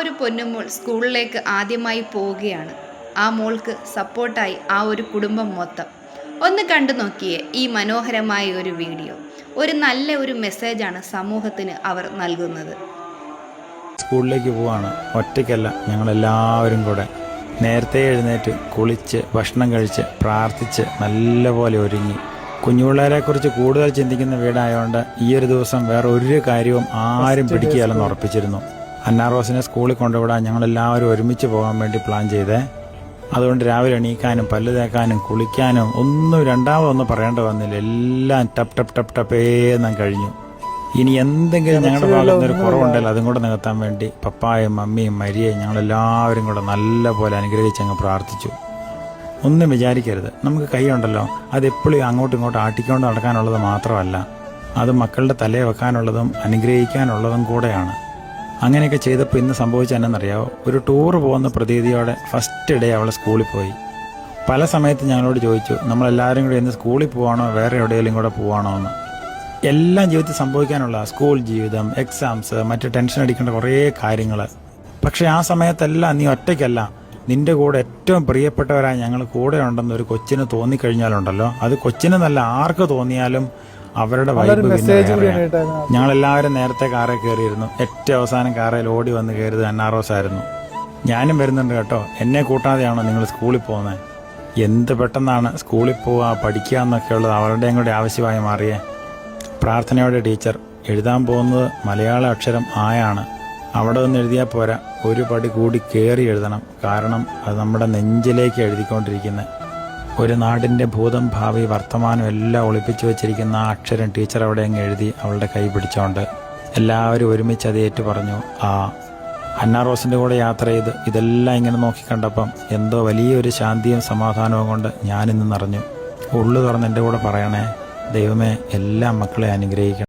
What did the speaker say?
ഒരു പൊന്നുമോൾ സ്കൂളിലേക്ക് ആദ്യമായി പോവുകയാണ്. ആ മോൾക്ക് സപ്പോർട്ടായി ആ ഒരു കുടുംബം മൊത്തം. ഒന്ന് കണ്ടു നോക്കിയേ ഈ മനോഹരമായ ഒരു വീഡിയോ. ഒരു നല്ല ഒരു മെസ്സേജാണ് സമൂഹത്തിന് അവർ നൽകുന്നത്. സ്കൂളിലേക്ക് പോവാണ്. ഒറ്റയ്ക്കല്ല, ഞങ്ങളെല്ലാവരും കൂടെ നേരത്തെ എഴുന്നേറ്റ് കുളിച്ച് ഭക്ഷണം കഴിച്ച് പ്രാർത്ഥിച്ച് നല്ലപോലെ ഒരുങ്ങി. കുഞ്ഞുപിള്ളേരെക്കുറിച്ച് കൂടുതൽ ചിന്തിക്കുന്ന വീടായതുകൊണ്ട് ഈ ഒരു ദിവസം വേറെ ഒരു കാര്യവും ആരും പിടിക്കുകയല്ലെന്ന് ഉറപ്പിച്ചിരുന്നു. അന്നാറോസിനെ സ്കൂളിൽ കൊണ്ടുവിടാൻ ഞങ്ങളെല്ലാവരും ഒരുമിച്ച് പോകാൻ വേണ്ടി പ്ലാൻ ചെയ്തേ. അതുകൊണ്ട് രാവിലെ എണീക്കാനും പല്ല് തേക്കാനും കുളിക്കാനും ഒന്നും രണ്ടാമതൊന്നും പറയേണ്ടി വന്നില്ല. എല്ലാം ടപ്പ് ടപ്പ് ടപ്പ് ടപ്പേന്നും കഴിഞ്ഞു. ഇനി എന്തെങ്കിലും ഞങ്ങളുടെ ഭാഗത്ത് ഒരു കുറവുണ്ടെങ്കിൽ അതും കൂടെ നികത്താൻ വേണ്ടി പപ്പായും മമ്മിയും മരിയയും ഞങ്ങളെല്ലാവരും കൂടെ നല്ല പോലെ അനുഗ്രഹിച്ചങ്ങ് പ്രാർത്ഥിച്ചു. ഒന്നും വിചാരിക്കരുത്, നമുക്ക് കൈയുണ്ടല്ലോ, അതെപ്പോഴും അങ്ങോട്ടും ഇങ്ങോട്ടും ആട്ടിക്കൊണ്ട് നടക്കാനുള്ളത് മാത്രമല്ല, അത് മക്കളുടെ തലയെ വെക്കാനുള്ളതും അനുഗ്രഹിക്കാനുള്ളതും കൂടെയാണ്. അങ്ങനെയൊക്കെ ചെയ്തപ്പോൾ ഇന്ന് സംഭവിച്ച എന്നറിയാവോ, ഒരു ടൂർ പോകുന്ന പ്രതീതിയോടെ ഫസ്റ്റ് ഡേ അവൾ സ്കൂളിൽ പോയി. പല സമയത്ത് ഞങ്ങളോട് ചോദിച്ചു, നമ്മളെല്ലാവരും കൂടി ഇന്ന് സ്കൂളിൽ പോവാണോ വേറെ എവിടെയെങ്കിലും കൂടെ പോവാണോ എന്ന്. എല്ലാം ജീവിതത്തിൽ സംഭവിക്കാനുള്ള സ്കൂൾ ജീവിതം, എക്സാംസ്, മറ്റ് ടെൻഷൻ അടിക്കേണ്ട കുറേ കാര്യങ്ങൾ. പക്ഷെ ആ സമയത്തെല്ലാം നീ ഒറ്റയ്ക്കല്ല, നിന്റെ കൂടെ ഏറ്റവും പ്രിയപ്പെട്ടവരായി ഞങ്ങൾ കൂടെ ഉണ്ടെന്ന് ഒരു കൊച്ചിന് തോന്നിക്കഴിഞ്ഞാലുണ്ടല്ലോ, അത് കൊച്ചിനെന്നല്ല ആർക്ക് തോന്നിയാലും അവരുടെ വൈബ് പിന്നെ വേറെയാണ്. ഞങ്ങളെല്ലാവരും നേരത്തെ കാറിൽ കയറിയിരുന്നു. ഏറ്റവും അവസാനം കാറിൽ ഓടി വന്ന് കയറിയത് അന്നാറോസ് ആയിരുന്നു. ഞാനും വരുന്നുണ്ട് കേട്ടോ, എന്നെ കൂട്ടാതെയാണോ നിങ്ങൾ സ്കൂളിൽ പോകുന്നത്? എന്ത് പെട്ടെന്നാണ് സ്കൂളിൽ പോവുക പഠിക്കുക എന്നൊക്കെയുള്ളത് അവരുടെയും കൂടെ ആവശ്യമായി മാറിയേ. പ്രാർത്ഥനയോടെ ടീച്ചർ എഴുതാൻ പോകുന്നത് മലയാള അക്ഷരം ആയാണ്. അവിടെ നിന്ന് എഴുതിയാൽ പോരാ, ഒരു പടി കൂടി കയറി എഴുതണം. കാരണം അത് നമ്മുടെ നെഞ്ചിലേക്ക് എഴുതിക്കൊണ്ടിരിക്കുന്നത്. ഒരു നാടിൻ്റെ ഭൂതം ഭാവി വർത്തമാനം എല്ലാം ഒളിപ്പിച്ചു വെച്ചിരിക്കുന്ന ആ അക്ഷരം ടീച്ചർ അവിടെ അങ്ങ് എഴുതി അവളുടെ കൈ പിടിച്ചോണ്ട് എല്ലാവരും ഒരുമിച്ച് അത് ഏറ്റു പറഞ്ഞു. അന്നാറോസിൻ്റെ കൂടെ യാത്ര ചെയ്ത് ഇതെല്ലാം ഇങ്ങനെ നോക്കിക്കണ്ടപ്പം എന്തോ വലിയൊരു ശാന്തിയും സമാധാനവും കൊണ്ട് ഞാനിന്ന് നിറഞ്ഞു. ഉള്ളു തുറന്ന് എൻ്റെ കൂടെ പറയണേ, ദൈവമേ എല്ലാ മക്കളെ അനുഗ്രഹിക്കണം.